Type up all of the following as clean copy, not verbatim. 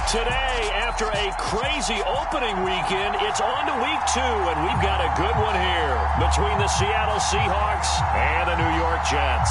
Today, after a crazy opening weekend, it's on to week 2, and we've got a good one here between the Seattle Seahawks and the New York Jets.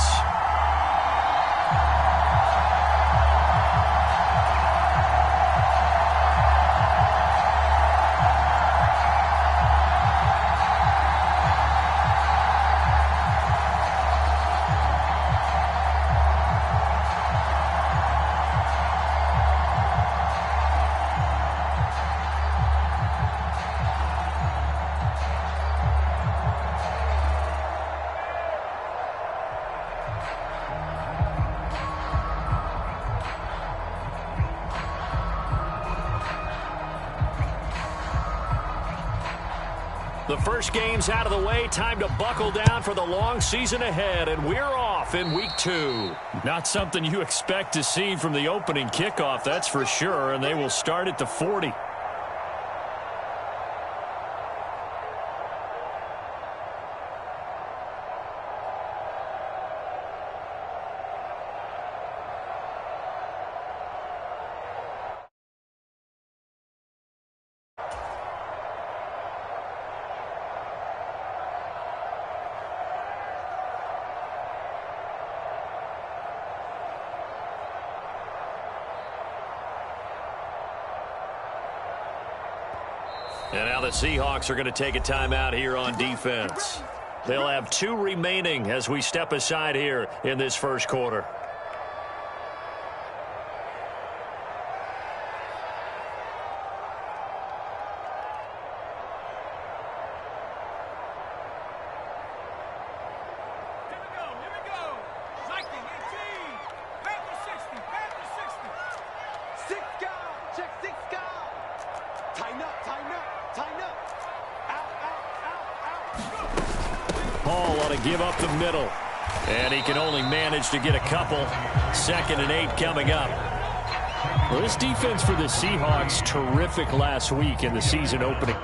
The first game's out of the way. Time to buckle down for the long season ahead, and we're off in week 2. Not something you expect to see from the opening kickoff, that's for sure, and they will start at the 40. And now the Seahawks are going to take a timeout here on defense. They'll have 2 remaining as we step aside here in this first quarter. Hall ought to give up the middle. And he can only manage to get a couple. 2nd and 8 coming up. Well, this defense for the Seahawks, terrific last week in the season opening.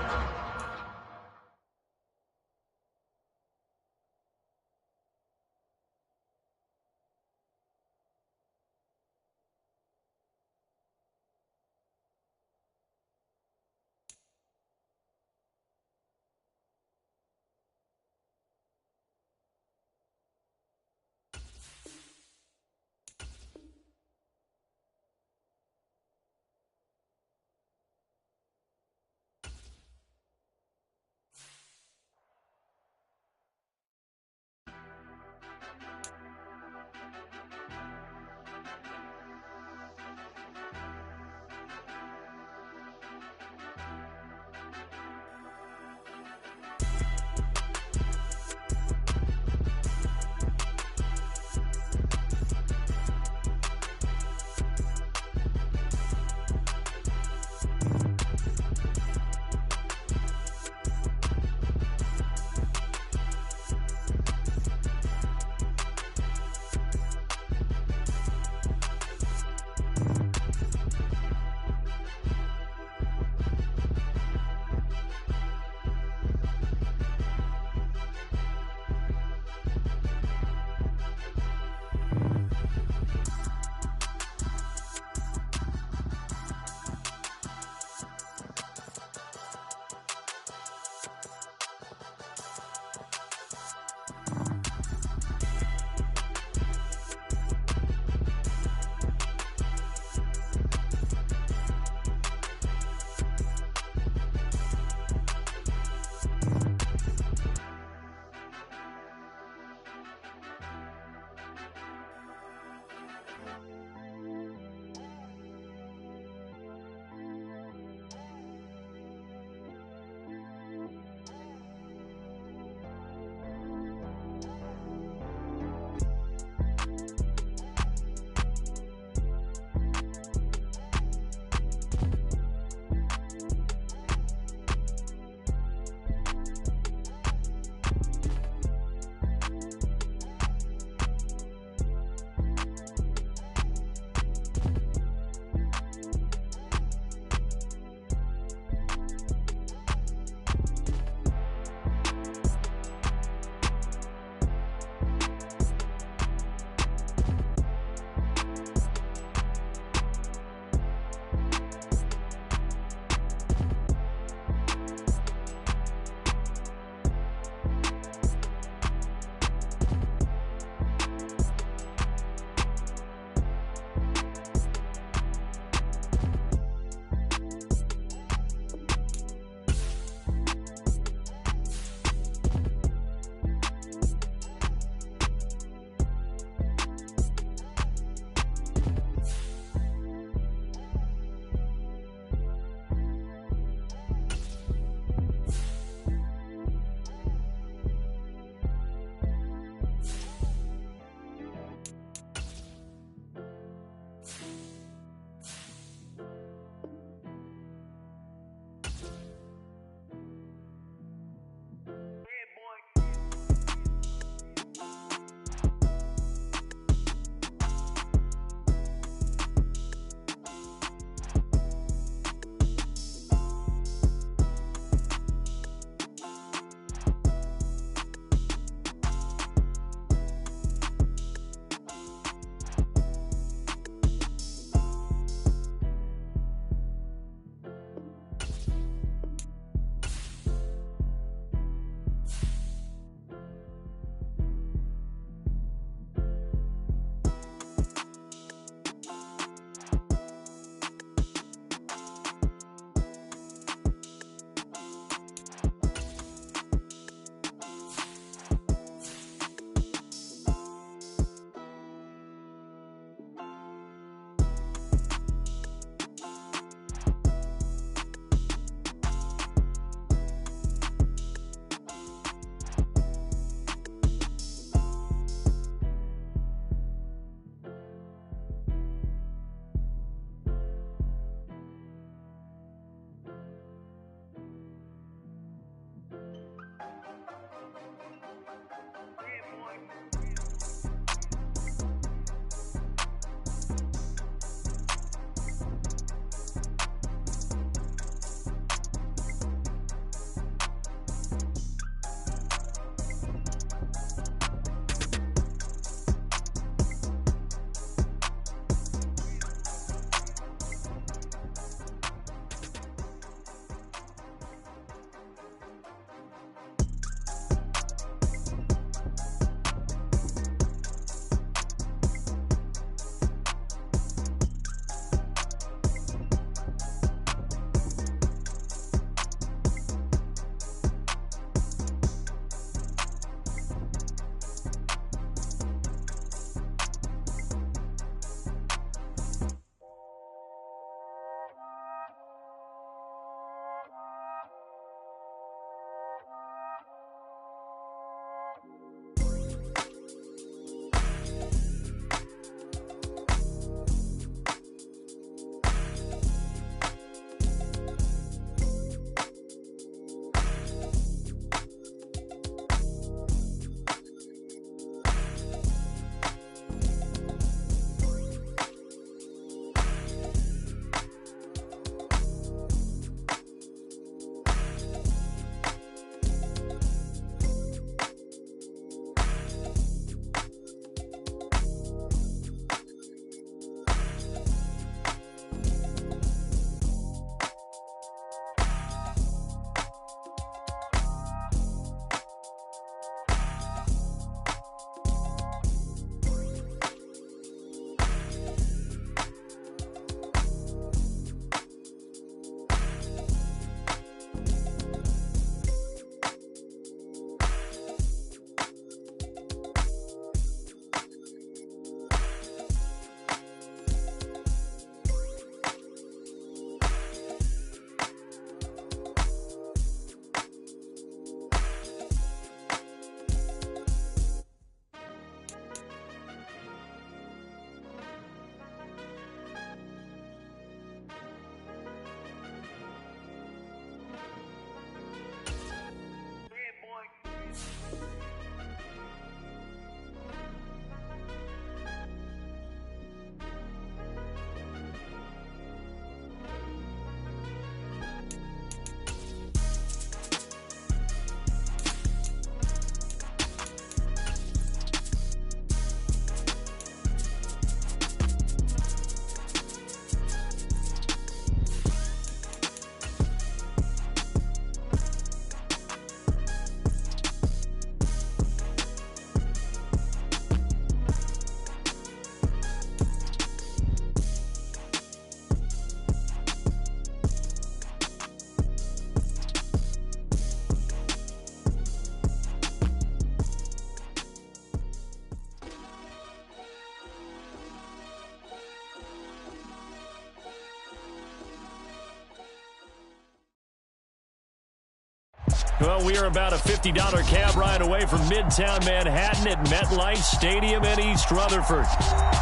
Well, we are about a $50 cab ride away from Midtown Manhattan at MetLife Stadium in East Rutherford.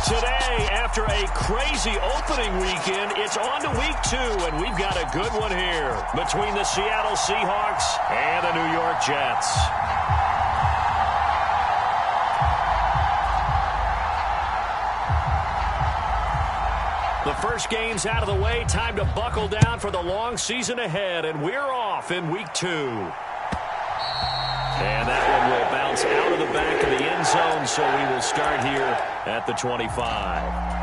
Today, after a crazy opening weekend, it's on to week 2, and we've got a good one here between the Seattle Seahawks and the New York Jets. The first game's out of the way. Time to buckle down for the long season ahead, and we're off in week 2. And that one will bounce out of the back of the end zone, so we will start here at the 25.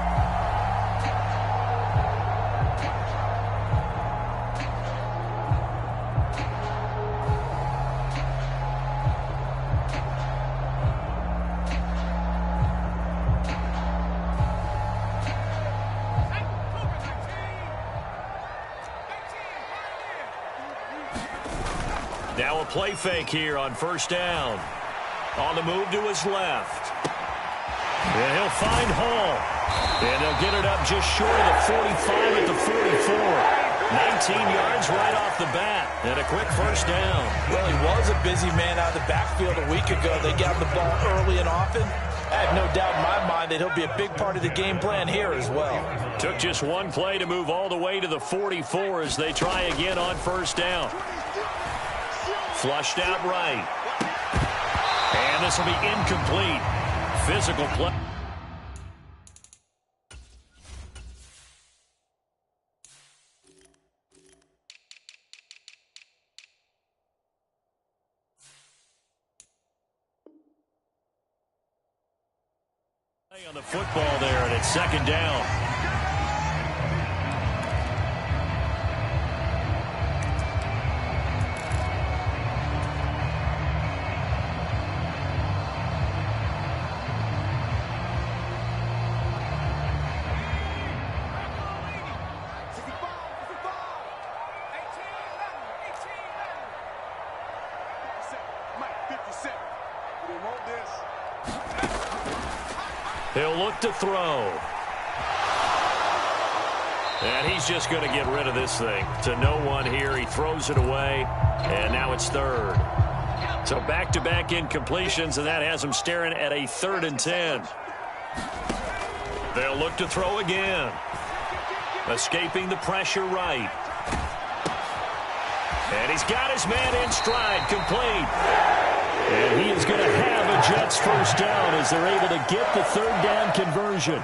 Now a play fake here on first down. On the move to his left. And he'll find Hall. And they'll get it up just short of the 45 at the 44. 19 yards right off the bat. And a quick first down. Well, he was a busy man out of the backfield a week ago. They got the ball early and often. I have no doubt in my mind that he'll be a big part of the game plan here as well. Took just one play to move all the way to the 44 as they try again on first down. Flushed out right. And this will be incomplete. Physical play. On the football there, and it's second down. He'll look to throw. And he's just going to get rid of this thing. To no one here. He throws it away. And now it's third. So back-to-back incompletions, and that has him staring at a 3rd and 10. They'll look to throw again. Escaping the pressure right. And he's got his man in stride. Complete. And he is going to have a Jets first down as they're able to get the 3rd down conversion.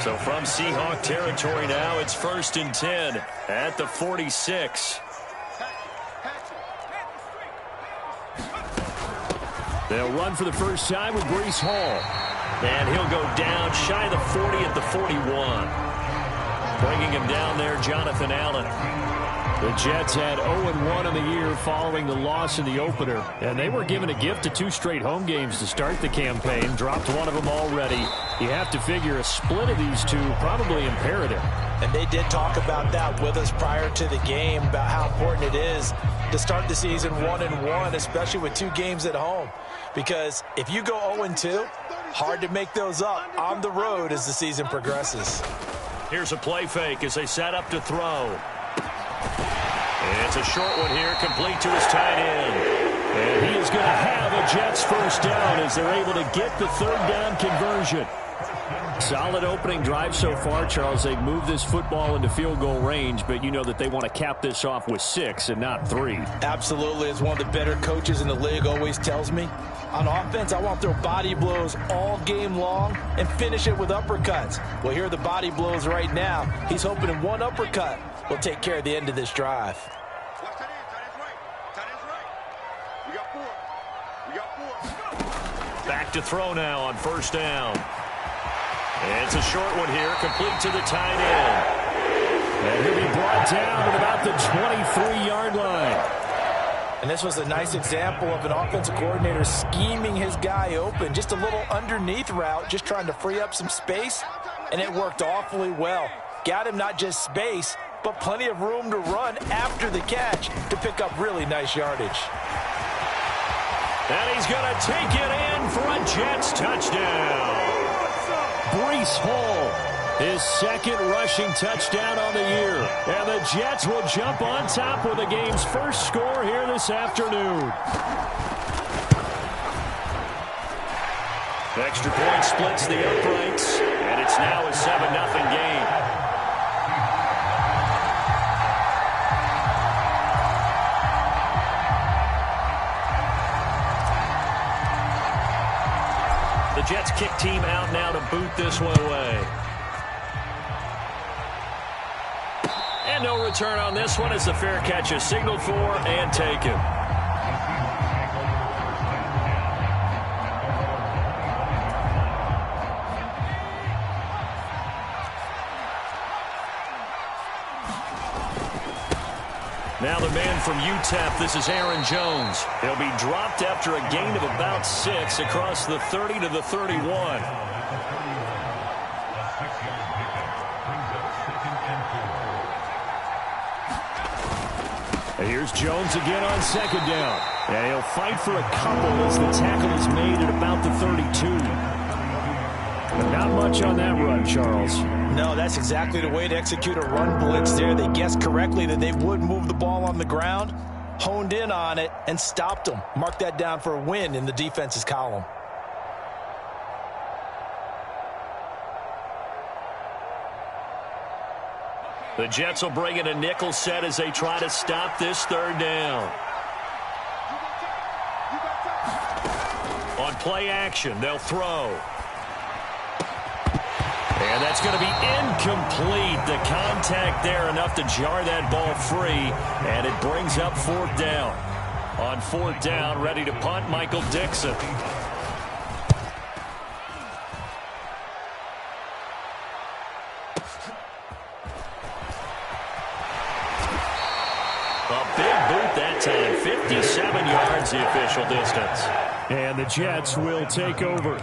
So from Seahawk territory now, it's 1st and 10 at the 46. They'll run for the first time with Breece Hall. And he'll go down shy of the 40 at the 41. Bringing him down there, Jonathan Allen. The Jets had 0-1 in the year following the loss in the opener, and they were given a gift of 2 straight home games to start the campaign. Dropped one of them already. You have to figure a split of these two probably imperative. And they did talk about that with us prior to the game, about how important it is to start the season 1-1, especially with 2 games at home. Because if you go 0-2, hard to make those up on the road as the season progresses. Here's a play fake as they set up to throw. And it's a short one here, complete to his tight end. And he is going to have a Jets first down as they're able to get the 3rd down conversion. Solid opening drive so far, Charles. They've moved this football into field goal range, but you know that they want to cap this off with 6 and not 3. Absolutely. As one of the better coaches in the league always tells me, on offense, I want to throw body blows all game long and finish it with uppercuts. Well, here are the body blows right now. He's hoping in one uppercut will take care of the end of this drive. Back to throw now on first down. And it's a short one here, complete to the tight end. And he'll be brought down at about the 23-yard line. And this was a nice example of an offensive coordinator scheming his guy open. Just a little underneath route, just trying to free up some space. And it worked awfully well. Got him not just space, but plenty of room to run after the catch to pick up really nice yardage. And he's going to take it in for a Jets touchdown. Breece Hall, his 2nd rushing touchdown on the year. And the the Jets will jump on top with the game's first score here this afternoon. The extra point splits the uprights, and it's now a 7-0 game. The Jets kick team out now to boot this one away. And no return on this one as the fair catch is signaled for and taken. Now the man from UTEP, this is Aaron Jones. He'll be dropped after a gain of about 6 across the 30 to the 31. And here's Jones again on second down. And he'll fight for a couple as the tackle is made at about the 32. But not much on that run, Charles. No, that's exactly the way to execute a run blitz there. They guessed correctly that they would move the ball on the ground, honed in on it, and stopped them. Mark that down for a win in the defense's column. The Jets will bring in a nickel set as they try to stop this third down. On play action, they'll throw. And that's going to be incomplete. The contact there enough to jar that ball free, and it brings up fourth down. On fourth down, ready to punt, Michael Dixon. A big boot that time, 57 yards the official distance. And the Jets will take over.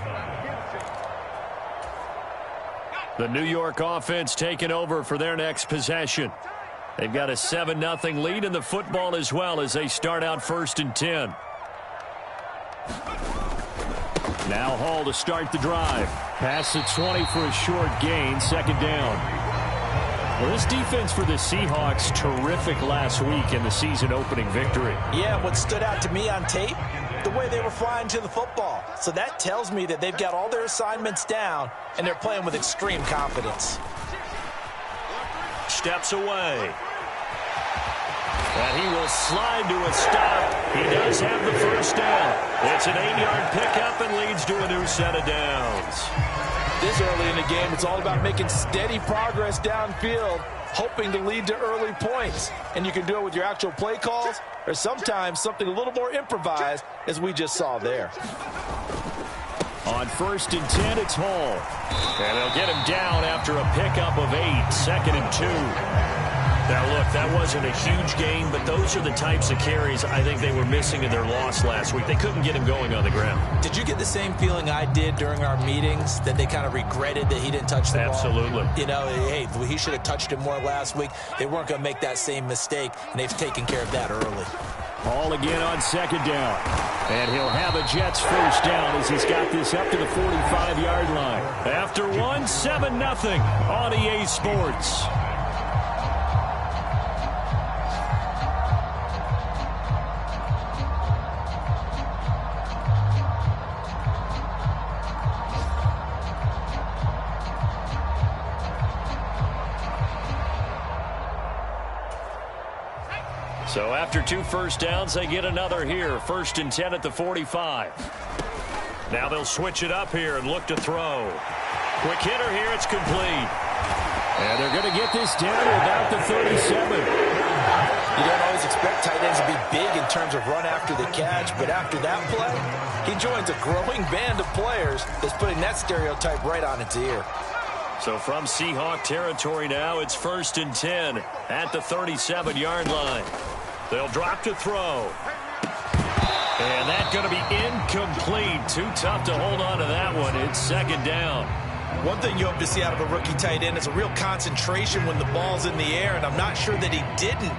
The New York offense taking over for their next possession. They've got a 7-0 lead in the football as well as they start out 1st and 10. Now Hall to start the drive. Past the 20 for a short gain, second down. Well, this defense for the Seahawks, terrific last week in the season-opening victory. Yeah, what stood out to me on tape, the way they were flying to the football. So that tells me that they've got all their assignments down, and they're playing with extreme confidence. Steps away. And he will slide to a stop. He does have the first down. It's an 8-yard pickup and leads to a new set of downs. This early in the game, it's all about making steady progress downfield, hoping to lead to early points. And you can do it with your actual play calls or sometimes something a little more improvised, as we just saw there. On 1st and 10, it's Hall. And they'll get him down after a pickup of 8, 2nd and 2. Now, look, that wasn't a huge gain, but those are the types of carries I think they were missing in their loss last week. They couldn't get him going on the ground. Did you get the same feeling I did during our meetings, that they kind of regretted that he didn't touch the ball? Absolutely. You know, hey, he should have touched him more last week. They weren't going to make that same mistake, and they've taken care of that early. Hall again on second down. And he'll have a Jets first down as he's got this up to the 45-yard line. After one, 7-0 on EA Sports. So after 2 first downs, they get another here. 1st and 10 at the 45. Now they'll switch it up here and look to throw. Quick hitter here. It's complete. And they're going to get this down to about the 37. You don't always expect tight ends to be big in terms of run after the catch, but after that play, he joins a growing band of players that's putting that stereotype right on its ear. So from Seahawk territory now, it's 1st and 10 at the 37-yard line. They'll drop to throw. And that's going to be incomplete. Too tough to hold on to that one. It's second down. One thing you hope to see out of a rookie tight end is a real concentration when the ball's in the air, and I'm not sure that he didn't,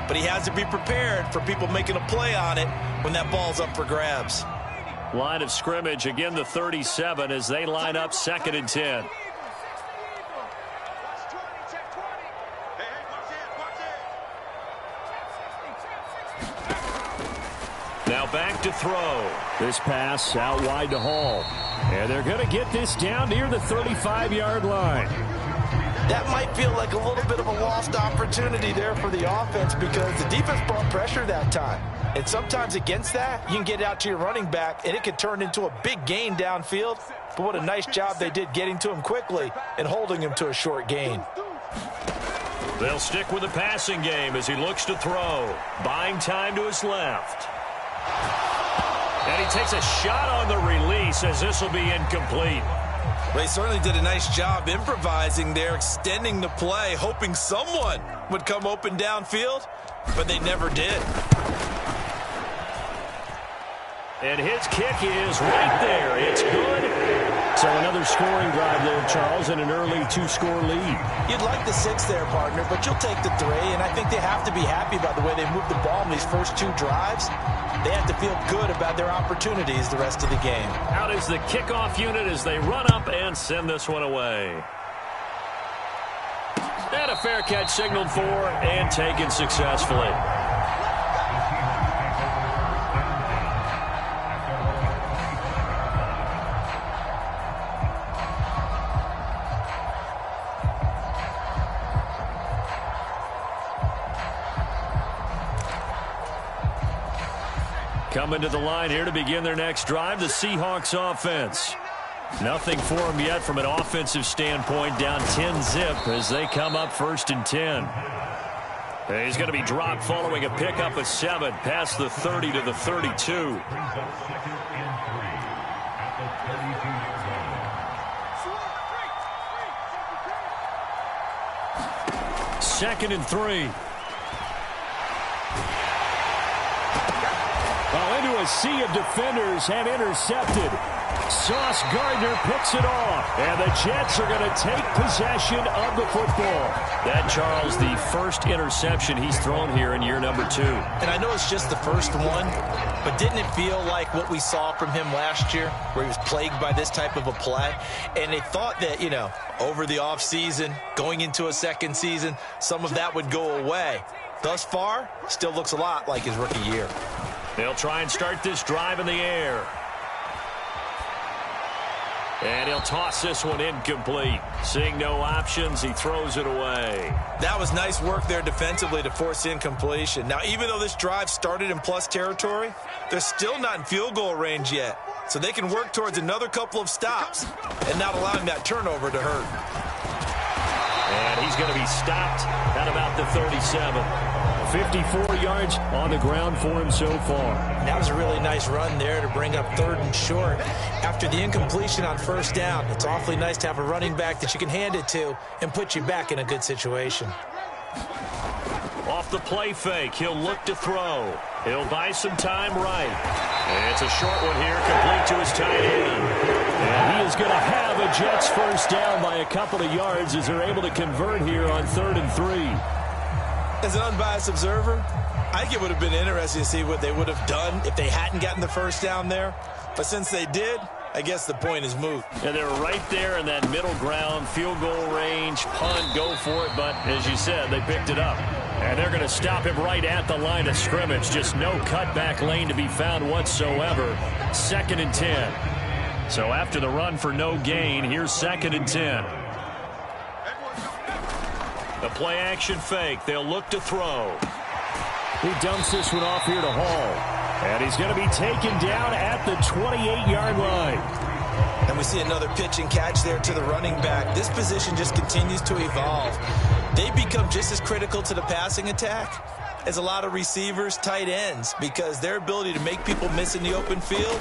but he has to be prepared for people making a play on it when that ball's up for grabs. Line of scrimmage, again the 37 as they line up 2nd and 10. Now back to throw. This pass out wide to Hall. And they're going to get this down near the 35-yard line. That might feel like a little bit of a lost opportunity there for the offense because the defense brought pressure that time. And sometimes against that, you can get out to your running back, and it could turn into a big gain downfield. But what a nice job they did getting to him quickly and holding him to a short gain. They'll stick with the passing game as he looks to throw. Buying time to his left. And he takes a shot on the release as this will be incomplete. Well, he certainly did a nice job improvising there, extending the play, hoping someone would come open downfield, but they never did. And his kick is right there. It's good. So another scoring drive there, Charles, and an early 2-score lead. You'd like the 6 there, partner, but you'll take the 3, and I think they have to be happy by the way they moved the ball in these first 2 drives. They have to feel good about their opportunities the rest of the game. Out is the kickoff unit as they run up and send this one away. And a fair catch signaled for and taken successfully. Coming to the line here to begin their next drive, the Seahawks offense. Nothing for them yet from an offensive standpoint, down 10-zip as they come up 1st and 10. He's going to be dropped following a pickup of 7 past the 30 to the 32. Second and 3. Into a sea of defenders and intercepted. Sauce Gardner picks it off. And the Jets are going to take possession of the football. That, Charles, the first interception he's thrown here in year number 2. And I know it's just the first one, but didn't it feel like what we saw from him last year, where he was plagued by this type of a play? And they thought that, you know, over the offseason, going into a second season, some of that would go away. Thus far, still looks a lot like his rookie year. They'll try and start this drive in the air. And he'll toss this one incomplete. Seeing no options, he throws it away. That was nice work there defensively to force incompletion. Now, even though this drive started in plus territory, they're still not in field goal range yet. So they can work towards another couple of stops and not allowing that turnover to hurt. And he's going to be stopped at about the 37. 54 yards on the ground for him so far. That was a really nice run there to bring up 3rd and short. After the incompletion on 1st down, it's awfully nice to have a running back that you can hand it to and put you back in a good situation. Off the play fake, he'll look to throw. He'll buy some time right. And it's a short one here, complete to his tight end. And he is going to have a Jets first down by a couple of yards as they're able to convert here on 3rd and 3. As an unbiased observer, I think it would have been interesting to see what they would have done if they hadn't gotten the first down there. But since they did, I guess the point is moot. And they're right there in that middle ground, field goal range, punt, go for it. But as you said, they picked it up. And they're going to stop him right at the line of scrimmage. Just no cutback lane to be found whatsoever. 2nd and 10. So after the run for no gain, here's 2nd and 10. The play action fake. They'll look to throw. He dumps this one off here to Hall. And he's going to be taken down at the 28-yard line. And we see another pitch and catch there to the running back. This position just continues to evolve. They become just as critical to the passing attack as a lot of receivers, tight ends, because their ability to make people miss in the open field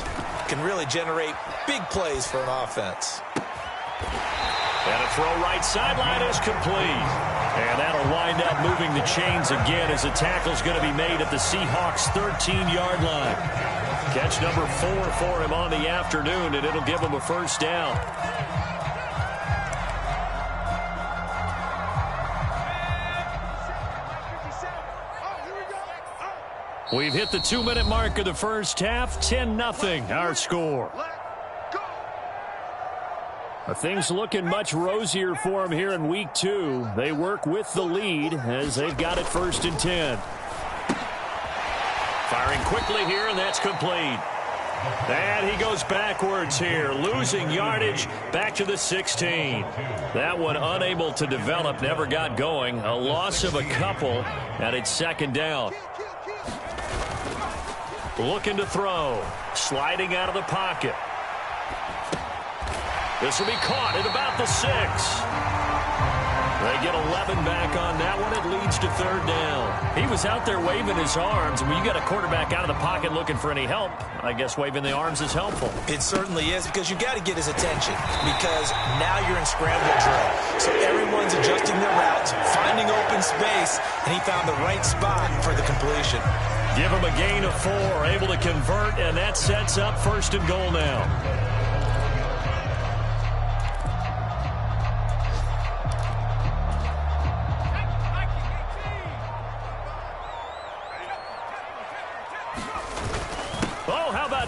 can really generate big plays for an offense. And a throw right sideline is complete. And that'll wind up moving the chains again as the tackle's going to be made at the Seahawks' 13-yard line. Catch number 4 for him on the afternoon, and it'll give him a first down. We've hit the 2-minute mark of the first half. 10-0 our score. Things looking much rosier for them here in week 2. They work with the lead as they've got it 1st and 10. Firing quickly here, and that's complete. And he goes backwards here, losing yardage back to the 16. That one unable to develop, never got going. A loss of a couple, and it's second down. Looking to throw, sliding out of the pocket. This will be caught at about the 6. They get 11 back on that one. It leads to third down. He was out there waving his arms. When you got a quarterback out of the pocket looking for any help, I guess waving the arms is helpful. It certainly is, because you got to get his attention, because now you're in scramble drill. So everyone's adjusting their routes, finding open space, and he found the right spot for the completion. Give him a gain of 4, able to convert, and that sets up first and goal now.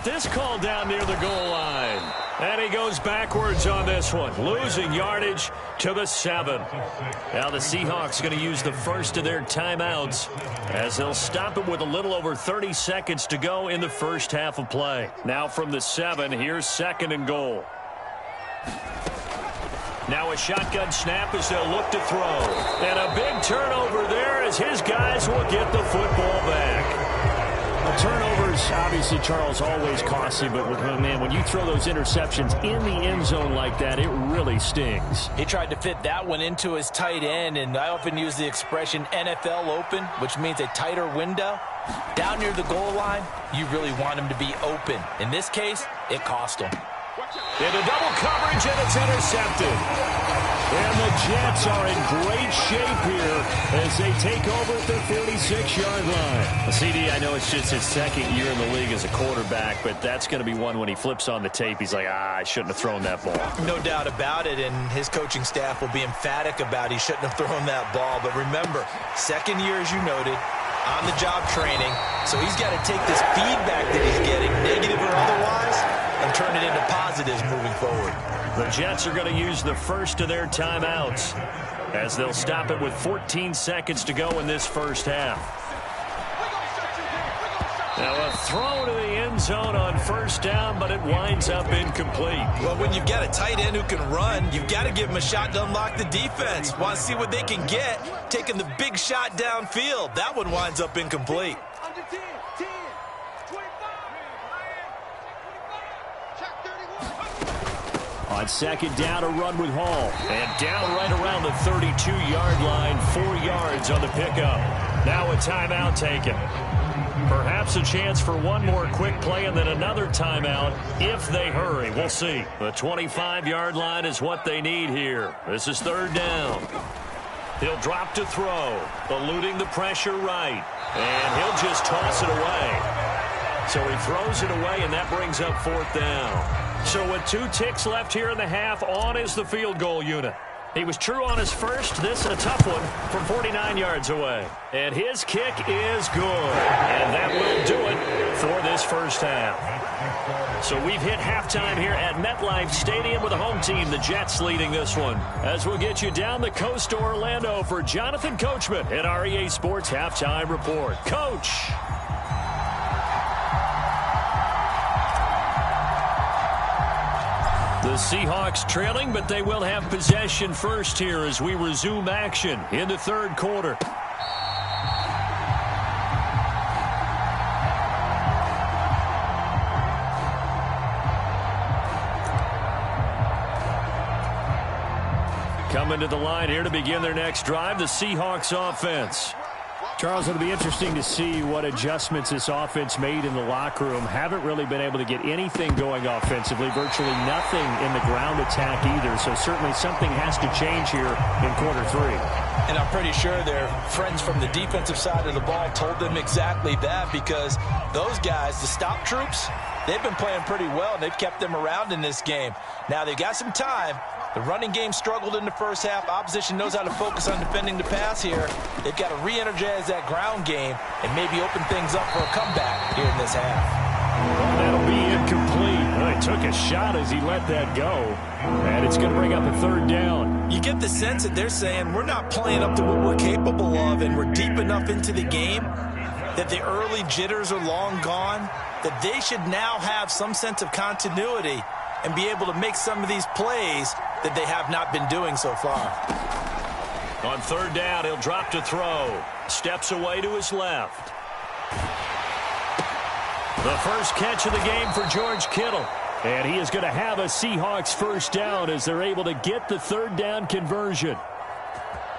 This call down near the goal line. And he goes backwards on this one, losing yardage to the 7. Now the Seahawks going to use the first of their timeouts as they'll stop it with a little over 30 seconds to go in the first half of play. Now from the 7, here's second and goal. Now a shotgun snap as they'll look to throw. And a big turnover there as his guys will get the football back. Turnovers, obviously, Charles, always costly, but man, when you throw those interceptions in the end zone like that, it really stings. He tried to fit that one into his tight end, and I often use the expression NFL open, which means a tighter window. Down near the goal line, you really want him to be open. In this case, it cost him. Into double coverage, and it's intercepted. And the Jets are in great shape here as they take over at their 46-yard line. CD, I know it's just his second year in the league as a quarterback, but that's going to be one when he flips on the tape, he's like, I shouldn't have thrown that ball. No doubt about it, and his coaching staff will be emphatic about he shouldn't have thrown that ball. But remember, second year, as you noted, on-the-job training, so he's got to take this feedback that he's getting, negative or otherwise, and turn it into positives moving forward. The Jets are going to use the first of their timeouts as they'll stop it with 14 seconds to go in this first half. Now a throw to the end zone on first down, but it winds up incomplete. Well, when you've got a tight end who can run, you've got to give him a shot to unlock the defense. Want to see what they can get, taking the big shot downfield. That one winds up incomplete. On second down, a run with Hall. And down right around the 32-yard line, 4 yards on the pickup. Now a timeout taken. Perhaps a chance for one more quick play and then another timeout if they hurry. We'll see. The 25-yard line is what they need here. This is third down. He'll drop to throw, eluding the pressure right. And he'll just toss it away. So he throws it away, and that brings up fourth down. So with 2 ticks left here in the half, on is the field goal unit. He was true on his first. This a tough one from 49 yards away. And his kick is good. And that will do it for this first half. So we've hit halftime here at MetLife Stadium with the home team, the Jets, leading this one. As we'll get you down the coast to Orlando for Jonathan Coachman at our EA Sports Halftime Report. Coach. The Seahawks trailing, but they will have possession first here as we resume action in the third quarter. Coming to the line here to begin their next drive, the Seahawks offense. Charles, it'll be interesting to see what adjustments this offense made in the locker room. Haven't really been able to get anything going offensively, virtually nothing in the ground attack either. So certainly something has to change here in quarter 3. And I'm pretty sure their friends from the defensive side of the ball told them exactly that, because those guys, the stop troops, they've been playing pretty well, and they've kept them around in this game. Now they've got some time. The running game struggled in the first half. Opposition knows how to focus on defending the pass here. They've got to re-energize that ground game and maybe open things up for a comeback here in this half. Well, that'll be incomplete. Well, he took a shot as he let that go, and it's going to bring up a third down. You get the sense that they're saying we're not playing up to what we're capable of, and we're deep enough into the game that the early jitters are long gone, that they should now have some sense of continuity and be able to make some of these plays that they have not been doing so far. On third down, he'll drop to throw. Steps away to his left. The first catch of the game for George Kittle. And he is going to have a Seahawks first down as they're able to get the third down conversion.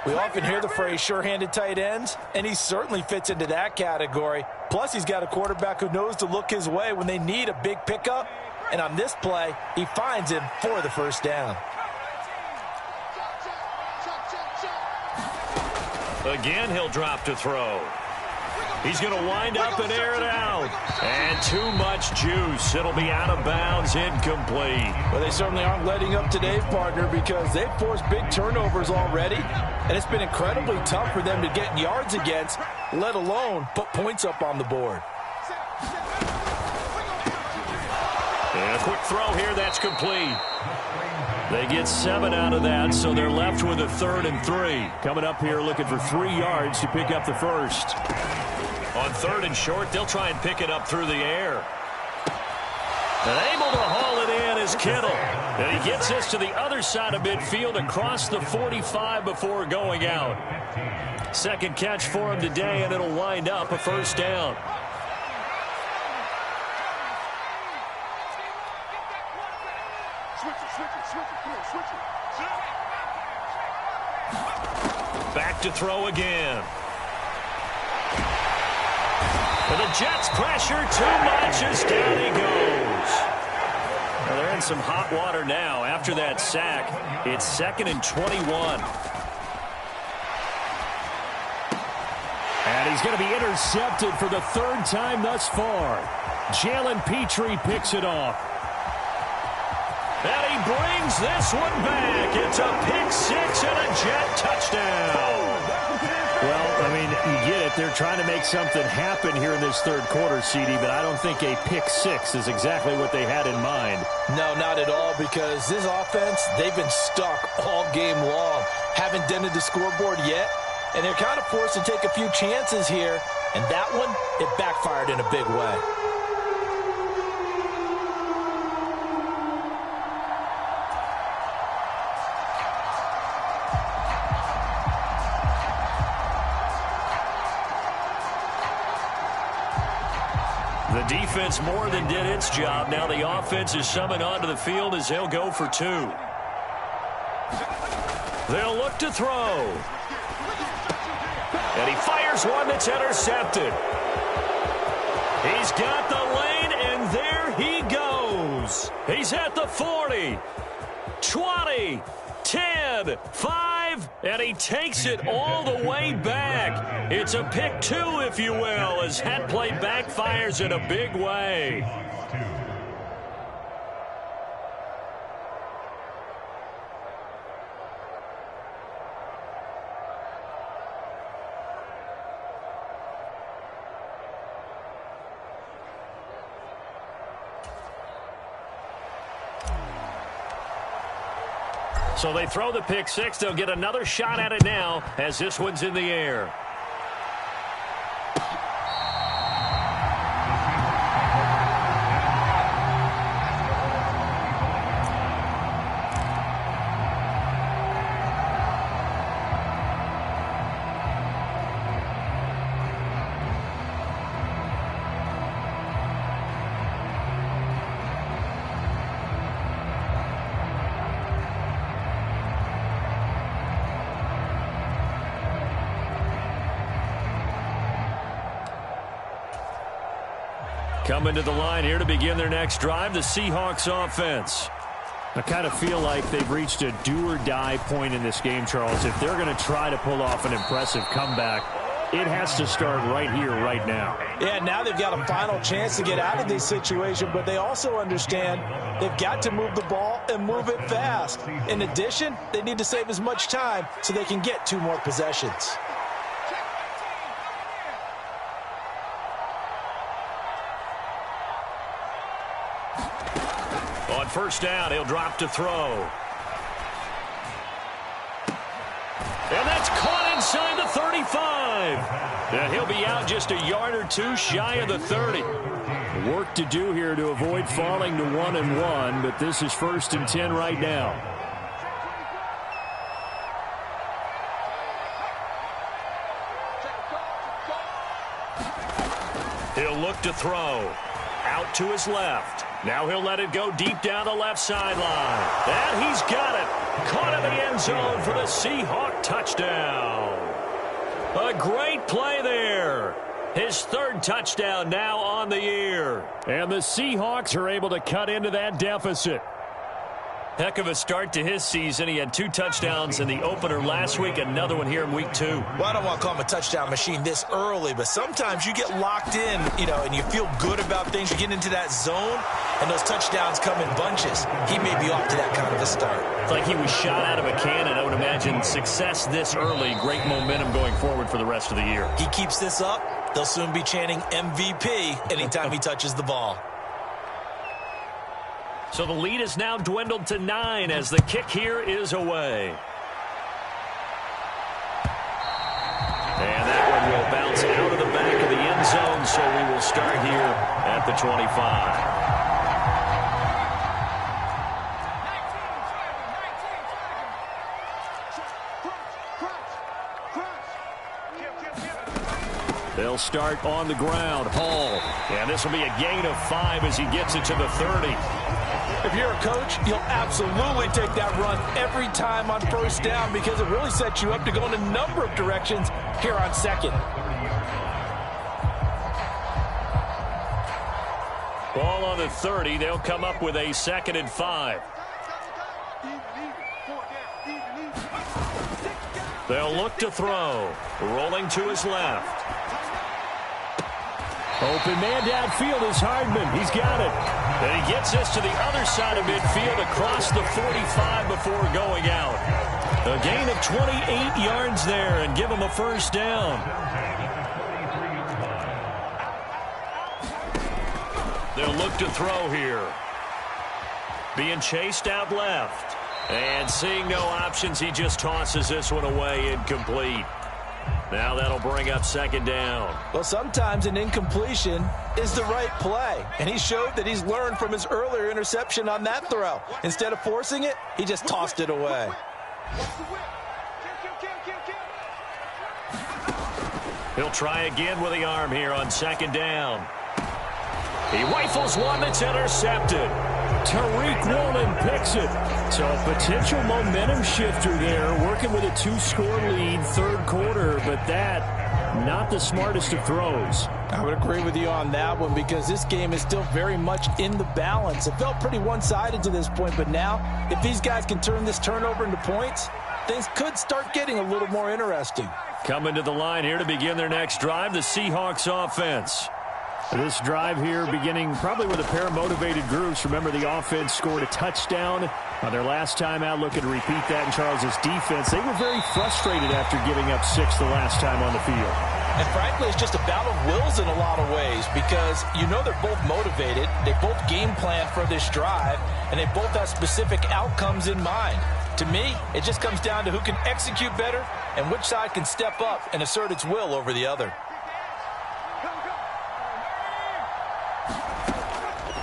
We often hear the phrase sure-handed tight ends, and he certainly fits into that category. Plus, he's got a quarterback who knows to look his way when they need a big pickup. And on this play, he finds him for the first down. Again, he'll drop to throw. He's going to wind up and air it out. And too much juice. It'll be out of bounds, incomplete. Well, they certainly aren't letting up today, partner, because they've forced big turnovers already. And it's been incredibly tough for them to get yards against, let alone put points up on the board. And a quick throw here, that's complete. They get 7 out of that, so they're left with a 3rd and 3. Coming up here looking for 3 yards to pick up the first. On 3rd and short, they'll try and pick it up through the air. And able to haul it in is Kittle. And he gets this to the other side of midfield across the 45 before going out. Second catch for him today, and it'll wind up a first down. Back to throw again. And the Jets pressure too much as down he goes. Well, they're in some hot water now after that sack. It's 2nd and 21. And he's going to be intercepted for the 3rd time thus far. Jalen Petrie picks it off. And he brings this one back. It's a pick 6 and a Jet touchdown. Well, I mean, you get it. They're trying to make something happen here in this 3rd quarter, CD, but I don't think a pick 6 is exactly what they had in mind. No, not at all, because this offense, they've been stuck all game long. Haven't dented the scoreboard yet, and they're kind of forced to take a few chances here, and that one, it backfired in a big way. The defense more than did its job. Now the offense is summoned onto the field as they'll go for 2. They'll look to throw. And he fires one that's intercepted. He's got the lane, and there he goes. He's at the 40, 20, 10, 5, and he takes it all the way back. It's a pick 2, if you will, as that play backfires in a big way. So they throw the pick 6. They'll get another shot at it now as this one's in the air. Coming to the line here to begin their next drive, the Seahawks offense. I kind of feel like they've reached a do-or-die point in this game, Charles. If they're going to try to pull off an impressive comeback, it has to start right here, right now. Yeah, now they've got a final chance to get out of this situation, but they also understand they've got to move the ball and move it fast. In addition, they need to save as much time so they can get 2 more possessions. On first down, he'll drop to throw. And that's caught inside the 35. And he'll be out just a yard or two shy of the 30. Work to do here to avoid falling to 1-1, but this is 1st and 10 right now. He'll look to throw. Out to his left. Now he'll let it go deep down the left sideline. And he's got it. Caught in the end zone for the Seahawk touchdown. A great play there. His 3rd touchdown now on the year. And the Seahawks are able to cut into that deficit. Heck of a start to his season. He had 2 touchdowns in the opener last week, another one here in week 2. Well, I don't want to call him a touchdown machine this early, but sometimes you get locked in, and you feel good about things. You get into that zone, and those touchdowns come in bunches. He may be off to that kind of a start. It's like he was shot out of a cannon. I would imagine success this early, great momentum going forward for the rest of the year. He keeps this up, they'll soon be chanting MVP anytime he touches the ball. So the lead is now dwindled to 9 as the kick here is away. And that one will bounce out of the back of the end zone, so we will start here at the 25. They'll start on the ground. Hall. And this will be a gain of 5 as he gets it to the 30. If you're a coach, you'll absolutely take that run every time on 1st down because it really sets you up to go in a number of directions here on 2nd. Ball on the 30. They'll come up with a 2nd and 5. They'll look to throw. Rolling to his left. Open man downfield is Hardman. He's got it. And he gets this to the other side of midfield across the 45 before going out. A gain of 28 yards there and give him a 1st down. They'll look to throw here. Being chased out left. And seeing no options, he just tosses this one away incomplete. Now that'll bring up 2nd down. Well, sometimes an incompletion is the right play. And he showed that he's learned from his earlier interception on that throw. Instead of forcing it, he just tossed it away. He'll try again with the arm here on 2nd down. He rifles one that's intercepted. Tariq Woolen picks it. So a potential momentum shifter there, working with a 2-score lead, 3rd quarter, but that, not the smartest of throws. I would agree with you on that one because this game is still very much in the balance. It felt pretty one-sided to this point, but now, if these guys can turn this turnover into points, things could start getting a little more interesting. Coming to the line here to begin their next drive, the Seahawks offense. This drive here beginning probably with a pair of motivated groups. Remember, the offense scored a touchdown on their last time out. Looking to repeat that in Charles's defense. They were very frustrated after giving up 6 the last time on the field. And frankly, it's just a battle of wills in a lot of ways because they're both motivated. They both game plan for this drive, and they both have specific outcomes in mind. To me, it just comes down to who can execute better and which side can step up and assert its will over the other.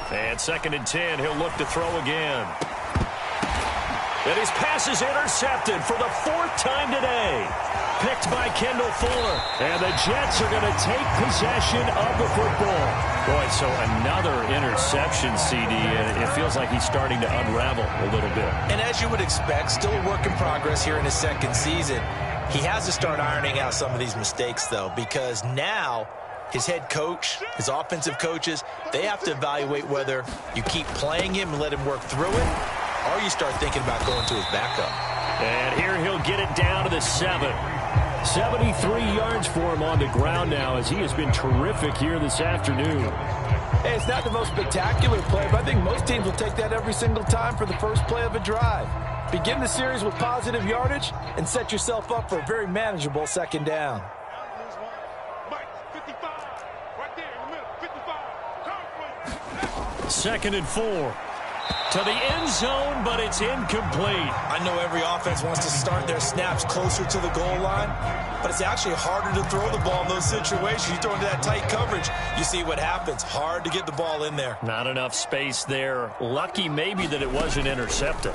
And 2nd and 10, he'll look to throw again. And his pass is intercepted for the 4th time today. Picked by Kendall Fuller. And the Jets are going to take possession of the football. Boy, so another interception, CD, and it feels like he's starting to unravel a little bit. And as you would expect, still a work in progress here in his 2nd season. He has to start ironing out some of these mistakes, though, because now his head coach, his offensive coaches, they have to evaluate whether you keep playing him and let him work through it, or you start thinking about going to his backup. And here he'll get it down to the 7. 73 yards for him on the ground now as he has been terrific here this afternoon. Hey, it's not the most spectacular play, but I think most teams will take that every single time for the first play of a drive. Begin the series with positive yardage and set yourself up for a very manageable 2nd down. 2nd and 4. To the end zone, but it's incomplete. I know every offense wants to start their snaps closer to the goal line, but it's actually harder to throw the ball in those situations. You throw into that tight coverage, you see what happens. Hard to get the ball in there. Not enough space there. Lucky maybe that it wasn't intercepted.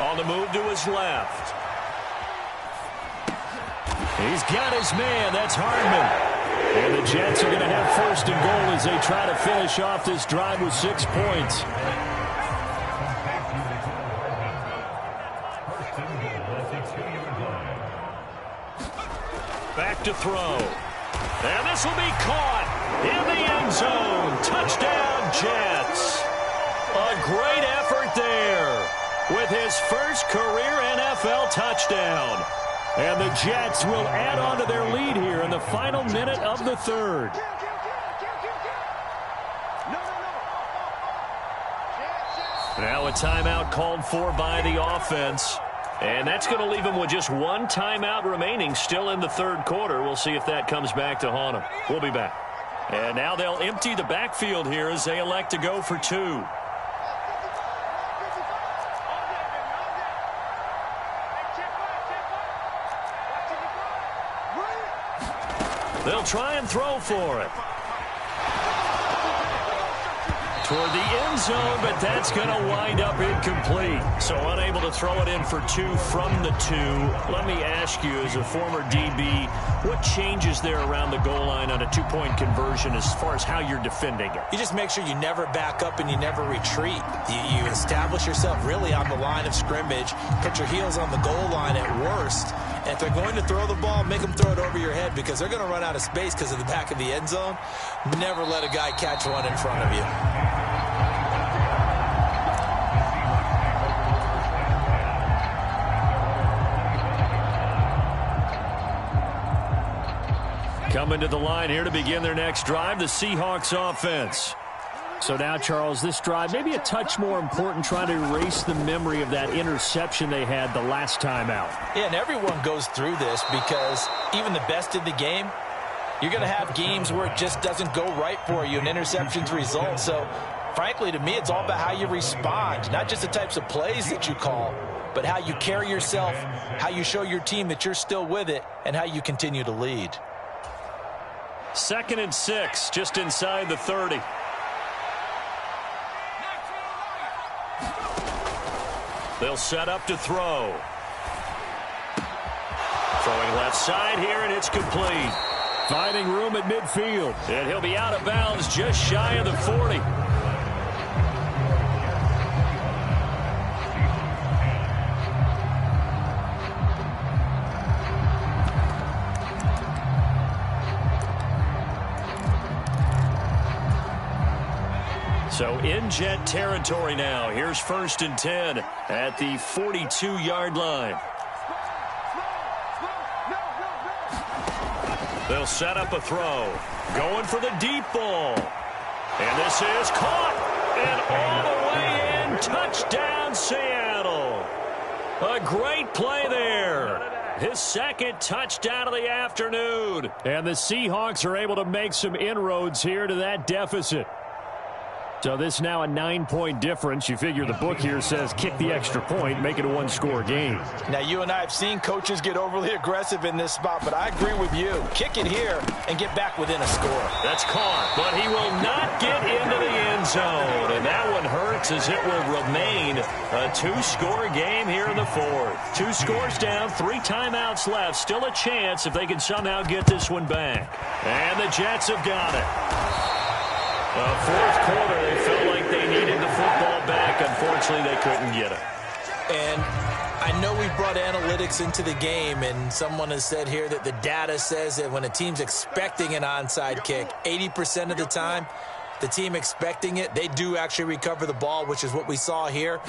On the move to his left. He's got his man. That's Hardman. And the Jets are going to have first and goal as they try to finish off this drive with 6 points. Back to throw. And this will be caught in the end zone. Touchdown, Jets. A great effort there with his first career NFL touchdown. And the Jets will add on to their lead here in the final minute of the third. Now a timeout called for by the offense. And that's going to leave them with just one timeout remaining still in the third quarter. We'll see if that comes back to haunt them. We'll be back. And now they'll empty the backfield here as they elect to go for 2. They'll try and throw for it. Toward the end zone, but that's going to wind up incomplete. So unable to throw it in for 2 from the 2. Let me ask you, as a former DB, what changes there around the goal line on a 2-point conversion as far as how you're defending it? You just make sure you never back up and you never retreat. You establish yourself really on the line of scrimmage, put your heels on the goal line at worst. And if they're going to throw the ball, make them throw it over your head because they're going to run out of space because of the back of the end zone. Never let a guy catch one in front of you. Coming to the line here to begin their next drive, the Seahawks offense. So now, Charles, this drive maybe a touch more important, trying to erase the memory of that interception they had the last time out. Yeah, and everyone goes through this because even the best in the game, you're going to have games where it just doesn't go right for you and interceptions result. So, frankly, to me, it's all about how you respond, not just the types of plays that you call, but how you carry yourself, how you show your team that you're still with it, and how you continue to lead. 2nd and 6, just inside the 30. They'll set up to throw. Throwing left side here, and it's complete. Finding room at midfield. And he'll be out of bounds just shy of the 40. So in Jet territory now. Here's 1st and 10 at the 42-yard line. They'll set up a throw. Going for the deep ball. And this is caught. And all the way in. Touchdown, Seattle. A great play there. His 2nd touchdown of the afternoon. And the Seahawks are able to make some inroads here to that deficit. So this now a 9-point difference. You figure the book here says kick the extra point, make it a 1-score game. Now, you and I have seen coaches get overly aggressive in this spot, but I agree with you. Kick it here and get back within a score. That's caught, but he will not get into the end zone. And that one hurts as it will remain a 2-score game here in the 4th. 2 scores down, 3 timeouts left. Still a chance if they can somehow get this one back. And the Jets have got it. 4th quarter, they felt like they needed the football back. Unfortunately, they couldn't get it. And I know we brought analytics into the game, and someone has said here that the data says that when a team's expecting an onside kick, 80% of the time, the team expecting it, they do actually recover the ball, which is what we saw here.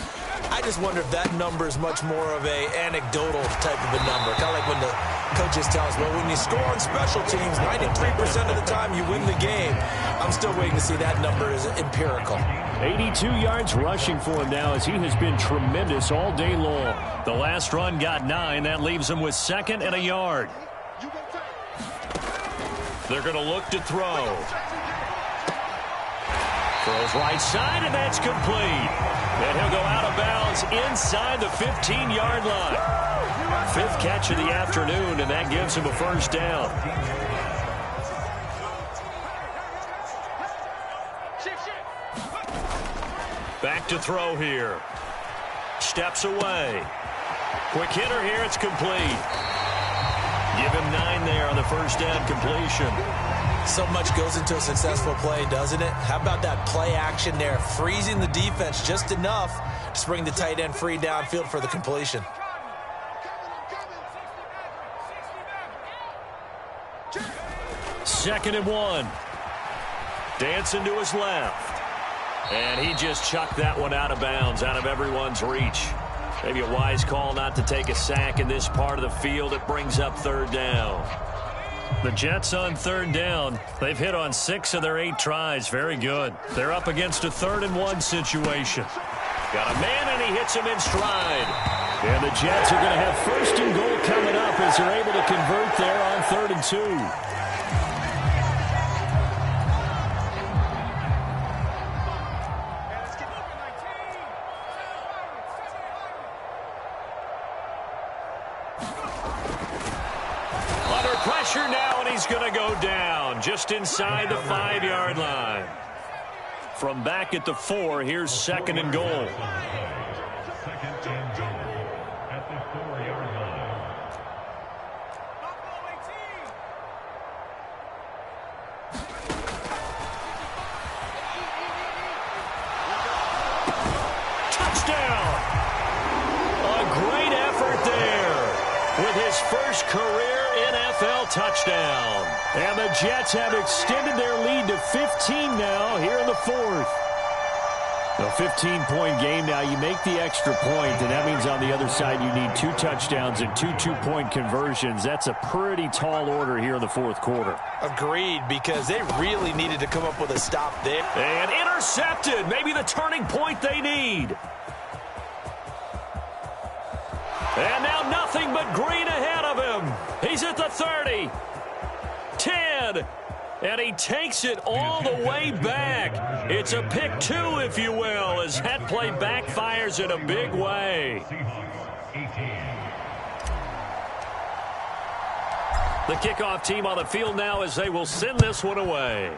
I just wonder if that number is much more of a anecdotal type of a number. Kind of like when the coaches tell us, well, when you score on special teams, 93% of the time you win the game. I'm still waiting to see that number is empirical. 82 yards rushing for him now as he has been tremendous all day long. The last run got 9. That leaves him with 2nd and a yard. They're going to look to throw. Throws right side, and that's complete. And he'll go out of bounds inside the 15-yard line. Fifth catch of the afternoon, and that gives him a first down. Back to throw here. Steps away. Quick hitter here. It's complete. Give him 9 there on the first down completion. So much goes into a successful play, doesn't it? How about that play action there? Freezing the defense just enough to bring the tight end free downfield for the completion. Second and 1. Dancing to his left. And he just chucked that one out of bounds, out of everyone's reach. Maybe a wise call not to take a sack in this part of the field. It brings up third down. The Jets on third down. They've hit on 6 of their 8 tries. Very good. They're up against a 3rd and 1 situation. Got a man, and he hits him in stride. And the Jets are going to have first and goal coming up as they're able to convert there on 3rd and 2. Pressure now, and he's going to go down just inside the 5-yard line. From back at the 4, here's 2nd and goal. Second and goal at the 4-yard line. Touchdown! A great effort there with his first career NFL touchdown. And the Jets have extended their lead to 15 now here in the 4th. A 15-point game now. You make the extra point, and that means on the other side you need 2 touchdowns and 2 two-point conversions. That's a pretty tall order here in the 4th quarter. Agreed, because they really needed to come up with a stop there. And intercepted. Maybe the turning point they need. And now nothing but green ahead of him. He's at the 30, 10, and he takes it all the way back. It's a pick 2, if you will, as that play backfires in a big way. The kickoff team on the field now as they will send this one away.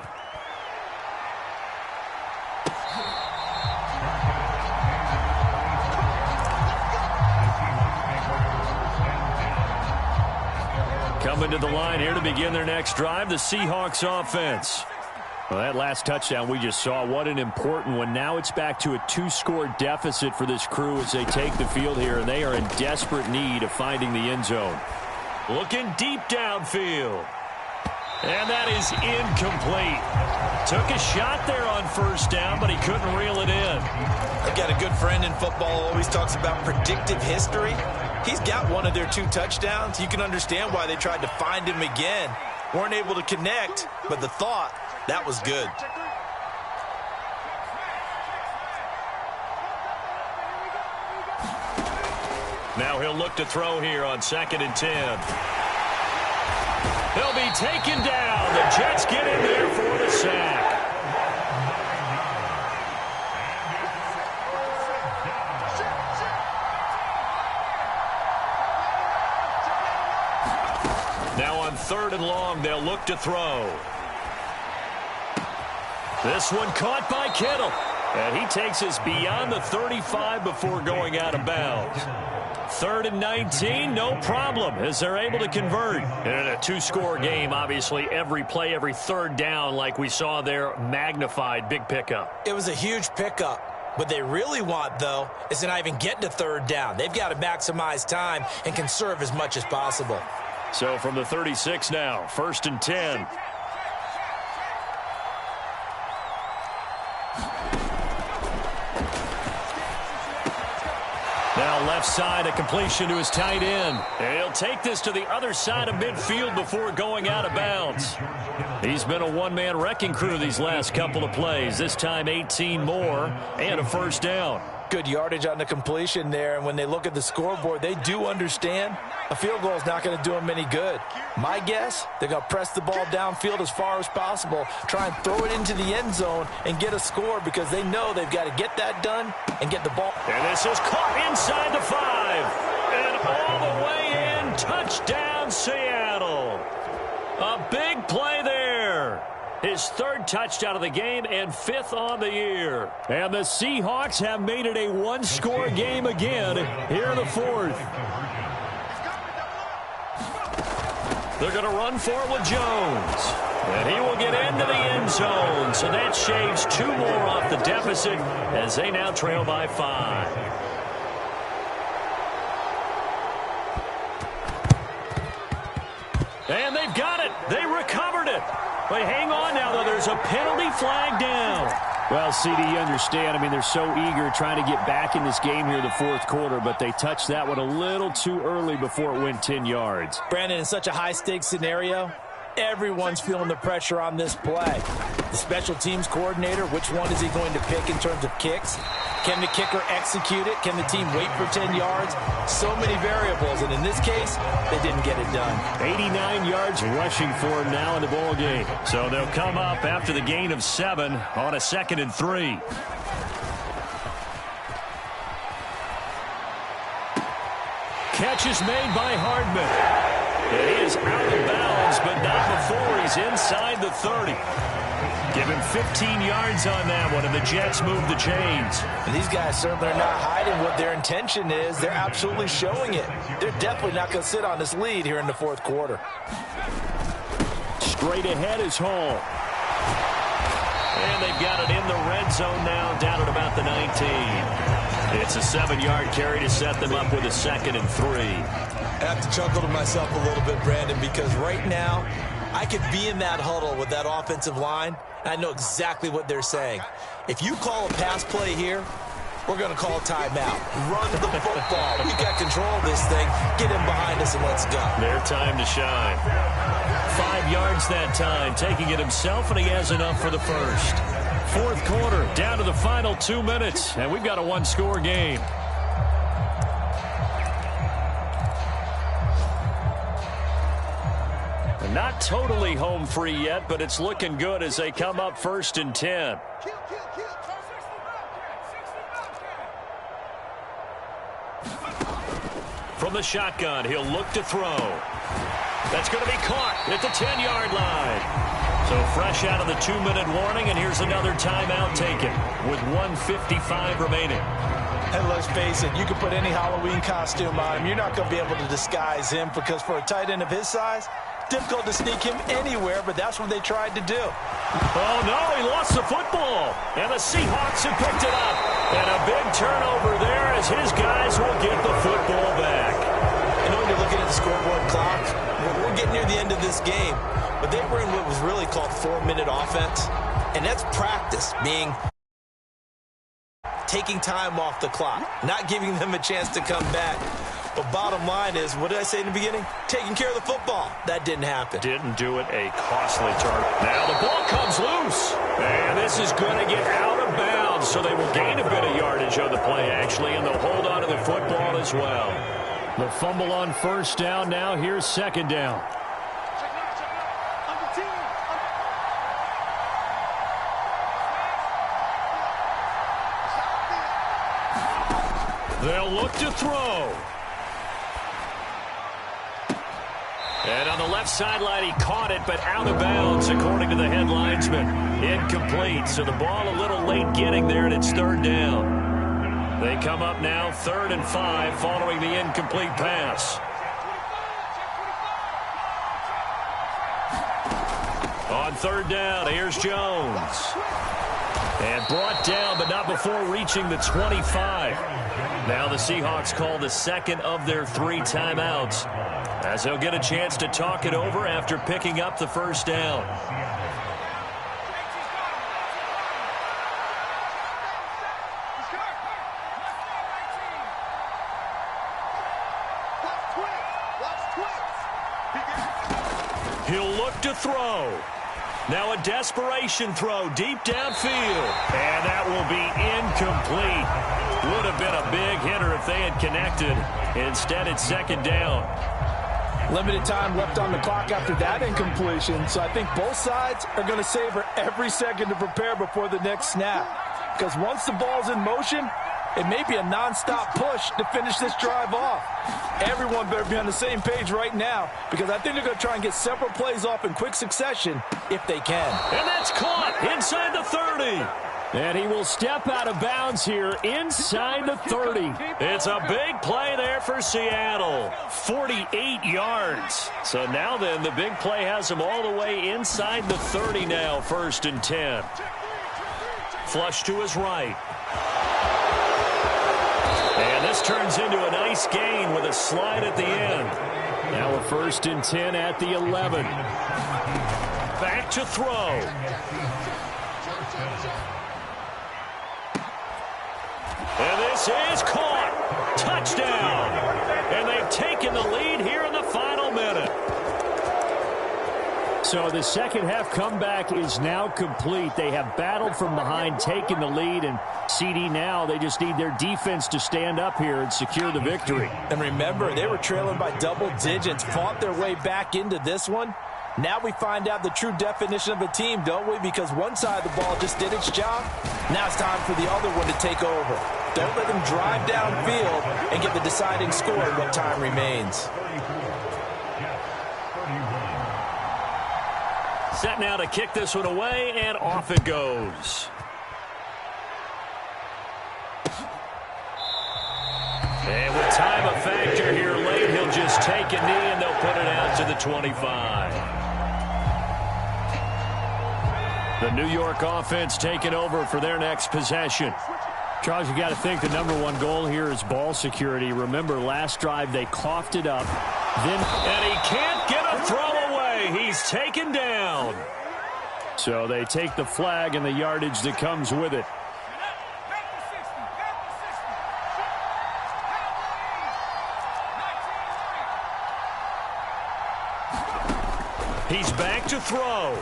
Coming to the line here to begin their next drive, the Seahawks offense. Well, that last touchdown we just saw, what an important one. Now it's back to a 2-score deficit for this crew as they take the field here, and they are in desperate need of finding the end zone. Looking deep downfield. And that is incomplete. Took a shot there on first down, but he couldn't reel it in. I've got a good friend in football, always talks about predictive history. He's got one of their 2 touchdowns. You can understand why they tried to find him again. Weren't able to connect, but the thought, that was good. Now he'll look to throw here on 2nd and 10. He'll be taken down. The Jets get in there for the sack. Now on 3rd and long, they'll look to throw. This one caught by Kittle. And he takes us beyond the 35 before going out of bounds. 3rd and 19, no problem, as they're able to convert. And in a 2-score game, obviously, every play, every 3rd down, like we saw there, magnified, big pickup. It was a huge pickup. What they really want, though, is to not even get to 3rd down. They've got to maximize time and conserve as much as possible. So from the 36 now, 1st and 10. Now left side, a completion to his tight end. And he'll take this to the other side of midfield before going out of bounds. He's been a one-man wrecking crew these last couple of plays. This time 18 more and a first down. Good yardage on the completion there, and when they look at the scoreboard, they do understand a field goal is not going to do them any good. My guess, they're going to press the ball downfield as far as possible, try and throw it into the end zone and get a score because they know they've got to get that done and get the ball. And this is caught inside the 5. And all the way in, touchdown Seattle. A big play there. His 3rd touchdown of the game and 5th on the year. And the Seahawks have made it a one-score game again here in the 4th. They're going to run for it with Jones. And he will get into the end zone. So that shaves 2 more off the deficit as they now trail by 5. And they've got it. They recovered it. But hang on now, though. There's a penalty flag down. Well, CD, you understand. I mean, they're so eager trying to get back in this game here in the 4th quarter, but they touched that one a little too early before it went 10 yards. Brandon, in such a high-stakes scenario, everyone's feeling the pressure on this play. The special teams coordinator, which one is he going to pick in terms of kicks? Can the kicker execute it? Can the team wait for 10 yards? So many variables, and in this case, they didn't get it done. 89 yards rushing for him now in the ball game. So they'll come up after the gain of 7 on a 2nd and 3. Catch is made by Hardman. It is out of bounds, but not before he's inside the 30. Give him 15 yards on that one, and the Jets move the chains. And these guys certainly are not hiding what their intention is. They're absolutely showing it. They're definitely not going to sit on this lead here in the 4th quarter. Straight ahead is Hall. And they've got it in the red zone now, down at about the 19. It's a 7-yard carry to set them up with a 2nd and 3. I have to chuckle to myself a little bit, Brandon, because right now I could be in that huddle with that offensive line, and I know exactly what they're saying. If you call a pass play here, we're going to call a timeout. Run the football. We've got control of this thing. Get him behind us and let's go. Their time to shine. 5 yards that time, taking it himself, and he has enough for the 1st. 4th quarter, down to the final 2 minutes, and we've got a one-score game. Not totally home free yet, but it's looking good as they come up 1st and 10. From the shotgun, he'll look to throw. That's going to be caught at the 10-yard line. So fresh out of the 2-minute warning, and here's another timeout taken with 1:55 remaining. And let's face it, you can put any Halloween costume on him. You're not going to be able to disguise him because for a tight end of his size, difficult to sneak him anywhere, but that's what they tried to do. Oh, no, he lost the football. And the Seahawks have picked it up. And a big turnover there as his guys will get the football back. I know when you're looking at the scoreboard clock, we're getting near the end of this game, but they were in what was really called 4-minute offense, and that's practice, meaning taking time off the clock, not giving them a chance to come back. But bottom line is, what did I say in the beginning? Taking care of the football. That didn't happen. Didn't do it. A costly turn. Now the ball comes loose. And this is going to get out of bounds, so they will gain a bit of yardage on the play, actually, and they'll hold on to the football as well. The fumble on 1st down. Now here's 2nd down. They'll look to throw. And on the left sideline, he caught it, but out of bounds, according to the head linesman. Incomplete, so the ball a little late getting there, and it's 3rd down. They come up now 3rd and 5 following the incomplete pass. On 3rd down, here's Jones. And brought down, but not before reaching the 25. Now the Seahawks call the 2nd of their 3 timeouts, as they'll get a chance to talk it over after picking up the 1st down. He'll look to throw. Now a desperation throw deep downfield. And that will be incomplete. Would have been a big hitter if they had connected. Instead, it's second down. Limited time left on the clock after that incompletion, so I think both sides are going to savor every second to prepare before the next snap. Because once the ball's in motion, it may be a nonstop push to finish this drive off. Everyone better be on the same page right now, because I think they're going to try and get several plays off in quick succession if they can. And that's caught inside the 30. And he will step out of bounds here inside the 30. It's a big play there for Seattle. 48 yards. So now then, the big play has him all the way inside the 30 now, 1st and 10. Flush to his right. And this turns into a nice gain with a slide at the end. Now a 1st and 10 at the 11. Back to throw. And this is caught. Touchdown. And they've taken the lead here in the final minute. So the second half comeback is now complete. They have battled from behind, taken the lead, and CD now, they just need their defense to stand up here and secure the victory. And remember, they were trailing by double digits, fought their way back into this one. Now we find out the true definition of a team, don't we? Because one side of the ball just did its job. Now it's time for the other one to take over. Don't let them drive downfield and get the deciding score in what time remains. Set now to kick this one away, and off it goes. And with time a factor here late, he'll just take a knee, and they'll put it out to the 25. The New York offense taking over for their next possession. Charles, you got to think the #1 goal here is ball security. Remember, last drive they coughed it up. And he can't get a throw away. He's taken down. So they take the flag and the yardage that comes with it. He's back to throw.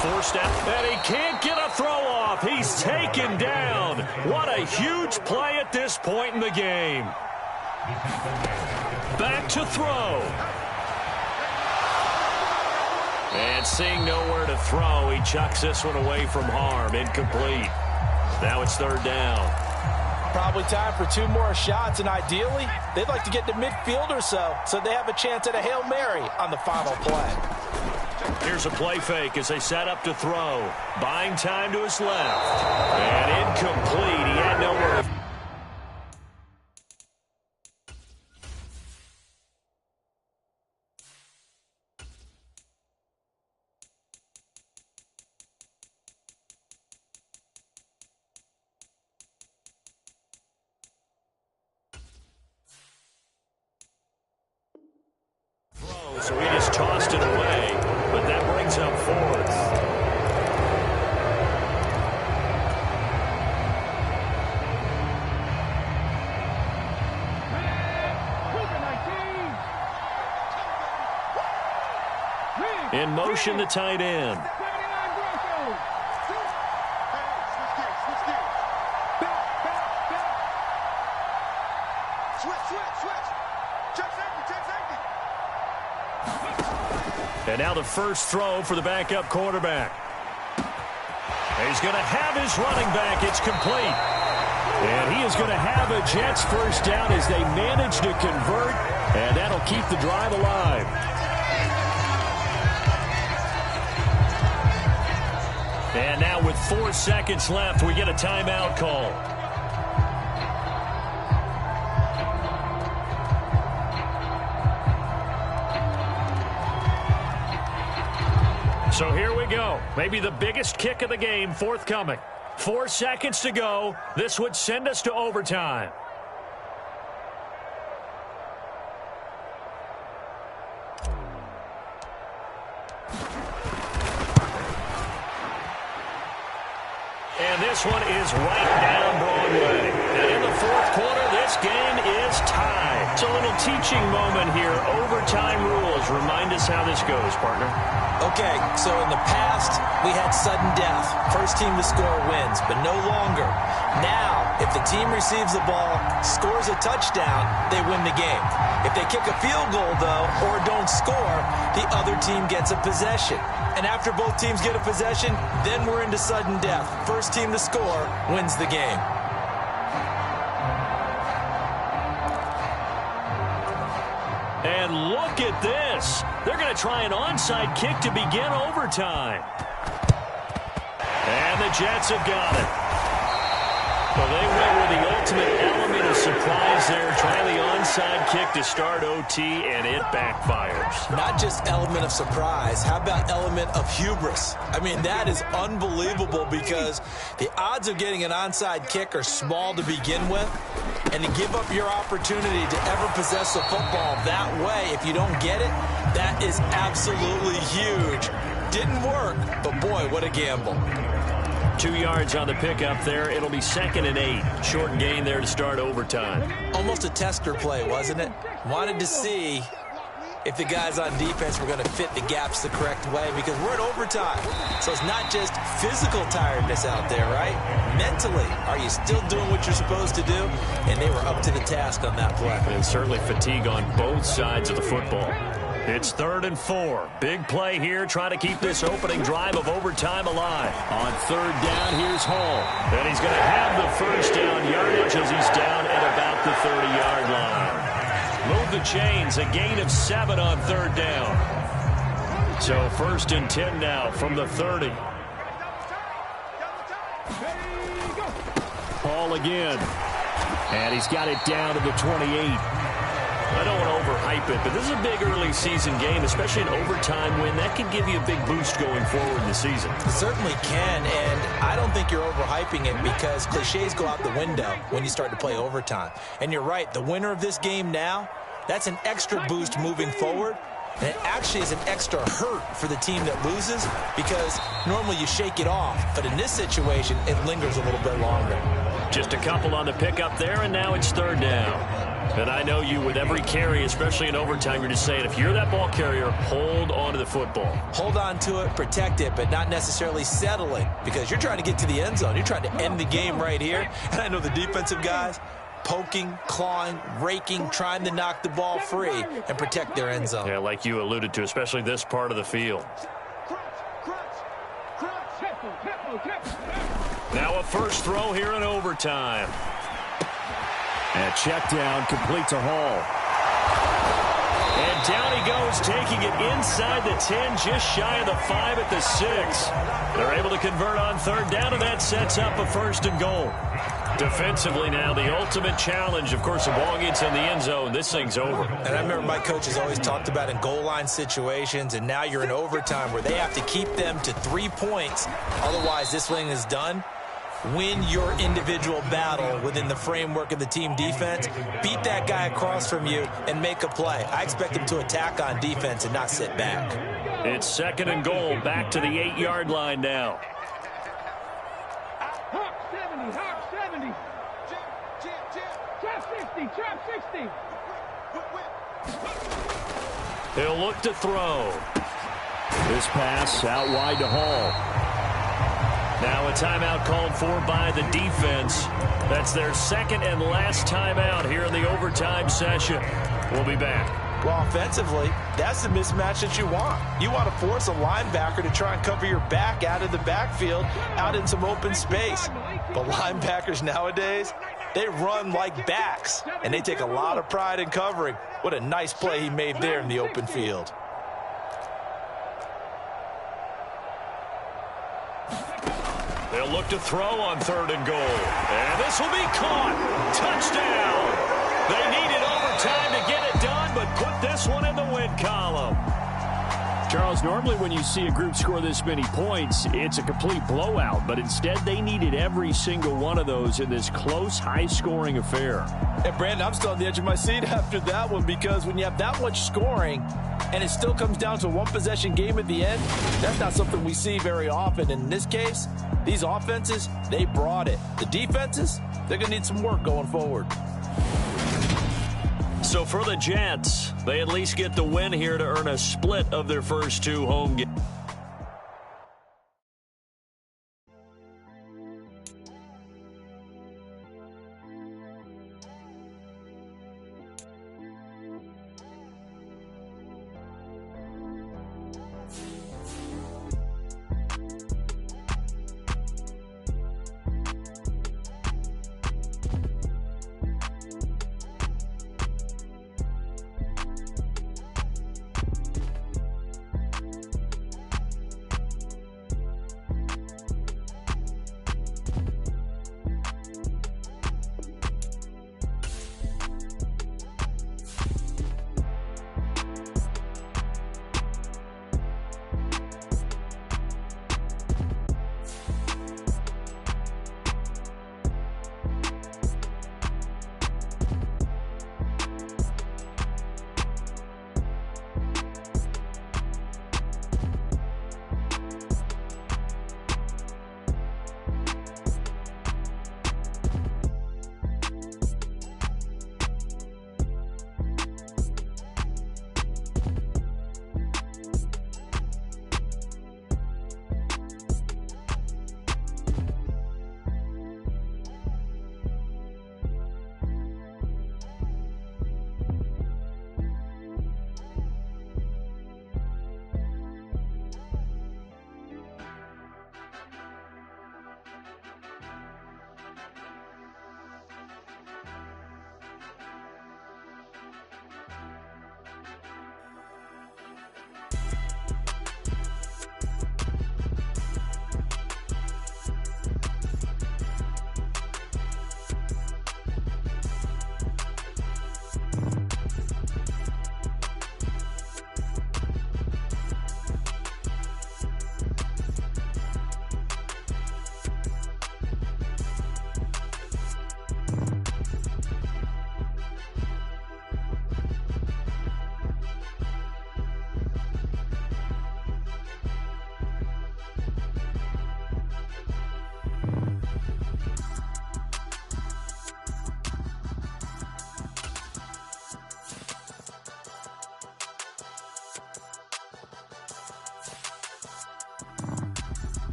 Forced out, and he can't get a throw off. He's taken down. What a huge play at this point in the game. Back to throw. And seeing nowhere to throw, he chucks this one away from harm. Incomplete. Now it's 3rd down. Probably time for 2 more shots, and ideally, they'd like to get to midfield or so they have a chance at a Hail Mary on the final play. Here's a play fake as they set up to throw. Buying time to his left. And incomplete. He had nowhere to... So he just tossed it away, but that brings up 4th. In motion, the tight end. And now the first throw for the backup quarterback. He's going to have his running back. It's complete. And he is going to have a Jets first down as they manage to convert, and that'll keep the drive alive. And now with 4 seconds left, we get a timeout call. So here we go. Maybe the biggest kick of the game forthcoming. 4 seconds to go. This would send us to overtime. And this one is right down Broadway. And in the 4th quarter, this game is tied. It's a little teaching moment here. Overtime rules. Remind us how this goes, partner. Okay, so in the past, we had sudden death. First team to score wins, but no longer. Now, if the team receives the ball, scores a touchdown, they win the game. If they kick a field goal, though, or don't score, the other team gets a possession. And after both teams get a possession, then we're into sudden death. First team to score wins the game. And look at this. They're going to try an onside kick to begin overtime. And the Jets have got it. Well, they went with the ultimate element of surprise there, trying the onside kick to start OT, and it backfires. Not just element of surprise, how about element of hubris? I mean, that is unbelievable because the odds of getting an onside kick are small to begin with, and to give up your opportunity to ever possess a football that way, if you don't get it, that is absolutely huge. Didn't work, but boy, what a gamble. 2 yards on the pickup there. It'll be 2nd and 8. Short gain there to start overtime. Almost a tester play, wasn't it? Wanted to see if the guys on defense were going to fit the gaps the correct way because we're in overtime. So it's not just physical tiredness out there, right? Mentally, are you still doing what you're supposed to do? And they were up to the task on that play. And certainly fatigue on both sides of the football. It's 3rd and 4. Big play here, trying to keep this opening drive of overtime alive. On 3rd down, here's Hall. And he's going to have the first down yardage as he's down at about the 30-yard line. Move the chains, a gain of 7 on 3rd down. So 1st and 10 now from the 30. Hall again. And he's got it down to the 28. I don't want to overhype it, but this is a big early season game, especially an overtime win. That can give you a big boost going forward in the season. It certainly can, and I don't think you're overhyping it because cliches go out the window when you start to play overtime. And you're right, the winner of this game now, that's an extra boost moving forward. And it actually is an extra hurt for the team that loses because normally you shake it off. But in this situation, it lingers a little bit longer. Just a couple on the pickup there, and now it's 3rd down. And I know you, with every carry, especially in overtime, you're just saying, if you're that ball carrier, hold on to the football. Hold on to it, protect it, but not necessarily settling because you're trying to get to the end zone. You're trying to end the game right here. And I know the defensive guys poking, clawing, raking, trying to knock the ball free and protect their end zone. Yeah, like you alluded to, especially this part of the field. Now a first throw here in overtime. And a check down complete to Hall. And down he goes, taking it inside the 10, just shy of the 5 at the 6. They're able to convert on 3rd down, and that sets up a 1st and goal. Defensively now, the ultimate challenge. Of course, the ball gets in the end zone, this thing's over. And I remember my coaches always talked about in goal line situations, and now you're in overtime where they have to keep them to 3 points. Otherwise, this thing is done. Win your individual battle within the framework of the team defense. Beat that guy across from you and make a play. I expect him to attack on defense and not sit back. It's 2nd and goal, back to the 8-yard line now. Hawk 70. Trap 60. He'll look to throw. This pass out wide to Hall. Now a timeout called for by the defense. That's their 2nd and last timeout here in the overtime session. We'll be back. Well, offensively, that's the mismatch that you want. You want to force a linebacker to try and cover your back out of the backfield, out in some open space. But linebackers nowadays, they run like backs, and they take a lot of pride in covering. What a nice play he made there in the open field. They'll look to throw on 3rd and goal. And this will be caught. Touchdown. They needed overtime to get it done, but put this one in the win column. Charles, normally when you see a group score this many points, it's a complete blowout. But instead, they needed every single one of those in this close, high-scoring affair. And, Brandon, I'm still on the edge of my seat after that one because when you have that much scoring and it still comes down to a one-possession game at the end, that's not something we see very often. And in this case, these offenses, they brought it. The defenses, they're going to need some work going forward. So for the Jets, they at least get the win here to earn a split of their first 2 home games.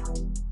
play.